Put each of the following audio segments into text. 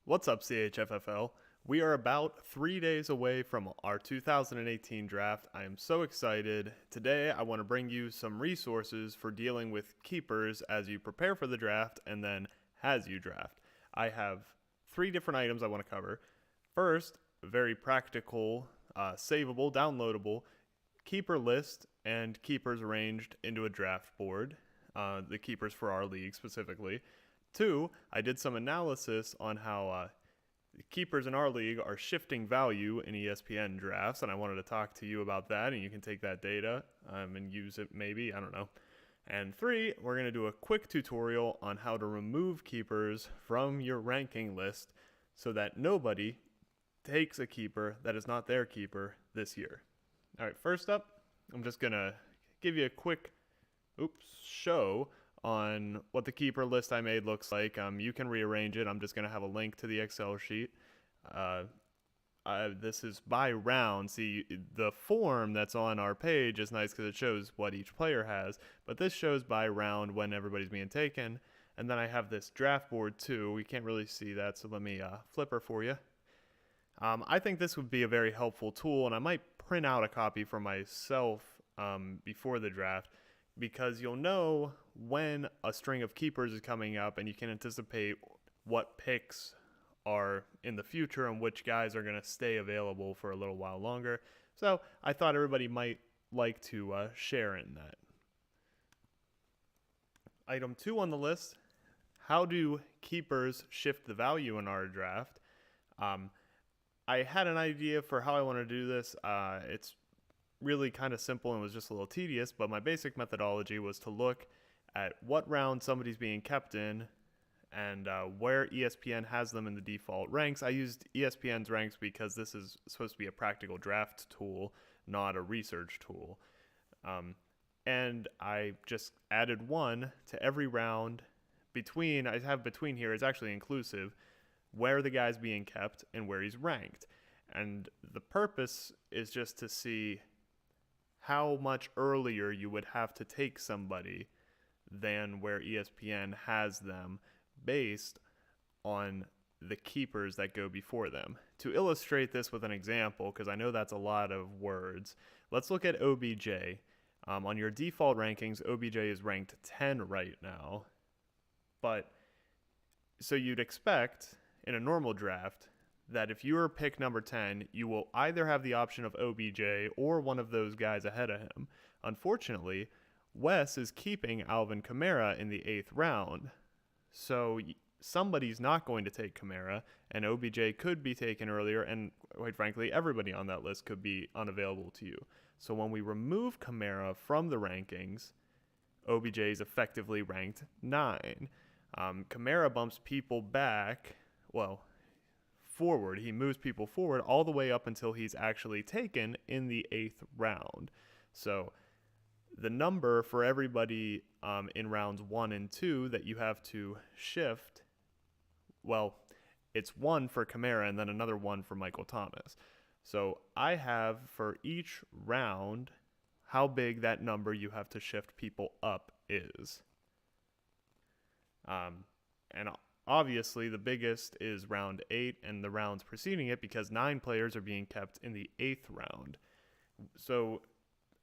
What's up, CHFFL? We are about 3 days away from our 2018 draft. I am so excited. Today, I want to bring you some resources for dealing with keepers as you prepare for the draft and then as you draft. I have 3 different items I want to cover. First, a very practical, savable, downloadable keeper list and keepers arranged into a draft board, the keepers for our league specifically. 2, I did some analysis on how keepers in our league are shifting value in ESPN drafts, and I wanted to talk to you about that, and you can take that data and use it maybe, I don't know. And 3, we're going to do a quick tutorial on how to remove keepers from your ranking list so that nobody takes a keeper that is not their keeper this year. All right, first up, I'm just going to give you a quick show on what the keeper list I made looks like. You can rearrange it. I'm just going to have a link to the Excel sheet. This is by round. See, the form that's on our page is nice because it shows what each player has, but this shows by round when everybody's being taken. And then I have this draft board too. We can't really see that, so let me flip her for you. I think this would be a very helpful tool, and I might print out a copy for myself before the draft, because you'll know when a string of keepers is coming up and you can anticipate what picks are in the future and which guys are going to stay available for a little while longer. So I thought everybody might like to share in that. Item 2 on the list, how do keepers shift the value in our draft? I had an idea for how I want to do this. It's really kind of simple and was just a little tedious, but my basic methodology was to look at what round somebody's being kept in and where ESPN has them in the default ranks. I used ESPN's ranks because this is supposed to be a practical draft tool, not a research tool. And I just added 1 to every round between, I have between here, is actually inclusive, where the guy's being kept and where he's ranked. And the purpose is just to see how much earlier you would have to take somebody than where ESPN has them based on the keepers that go before them. To illustrate this with an example, because I know that's a lot of words, let's look at OBJ. On your default rankings, OBJ is ranked 10 right now. But so you'd expect in a normal draft that if you're pick number 10, you will either have the option of OBJ or one of those guys ahead of him. Unfortunately, Wes is keeping Alvin Kamara in the 8th round. So somebody's not going to take Kamara, and OBJ could be taken earlier, and quite frankly, everybody on that list could be unavailable to you. So when we remove Kamara from the rankings, OBJ is effectively ranked 9. Kamara bumps people back, forward. He moves people forward all the way up until he's actually taken in the 8th round. So the number for everybody in rounds 1 and 2 that you have to shift, it's 1 for Kamara and then another 1 for Michael Thomas. So I have for each round how big that number you have to shift people up is. And obviously, the biggest is round 8 and the rounds preceding it, because 9 players are being kept in the 8th round. So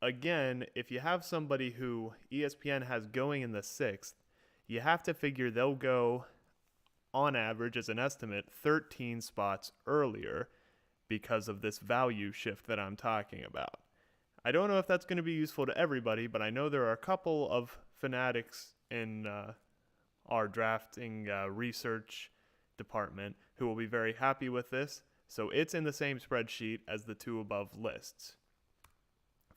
again, if you have somebody who ESPN has going in the 6th, you have to figure they'll go, on average, as an estimate, 13 spots earlier because of this value shift that I'm talking about. I don't know if that's going to be useful to everybody, but I know there are a couple of fanatics in our drafting research department who will be very happy with this. So it's in the same spreadsheet as the 2 above lists.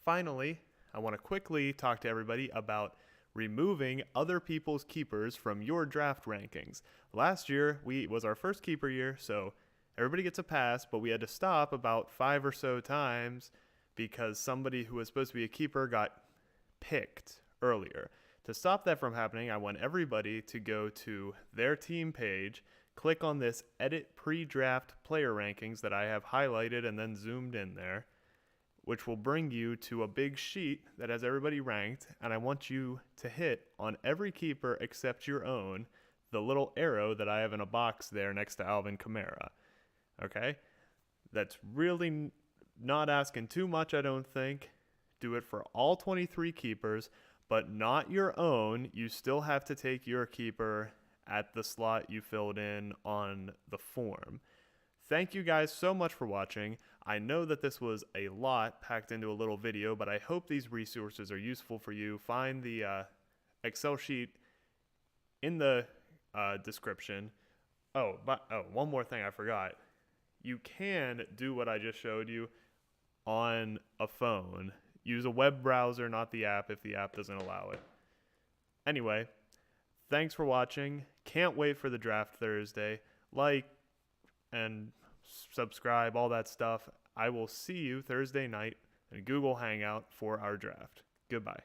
Finally, I want to quickly talk to everybody about removing other people's keepers from your draft rankings. Last year was our first keeper year, so everybody gets a pass, but we had to stop about 5 or so times because somebody who was supposed to be a keeper got picked earlier. To stop that from happening, I want everybody to go to their team page, click on this Edit Pre-Draft Player Rankings that I have highlighted and then zoomed in there, which will bring you to a big sheet that has everybody ranked, and I want you to hit on every keeper except your own the little arrow that I have in a box there next to Alvin Kamara. Okay? That's really not asking too much, I don't think. Do it for all 23 keepers, but not your own. You still have to take your keeper at the slot you filled in on the form. Thank you guys so much for watching. I know that this was a lot packed into a little video, but I hope these resources are useful for you. Find the Excel sheet in the description. One more thing I forgot. You can do what I just showed you on a phone. Use a web browser, not the app, if the app doesn't allow it. Anyway, thanks for watching. Can't wait for the draft Thursday. Like and subscribe, all that stuff. I will see you Thursday night in Google Hangout for our draft. Goodbye.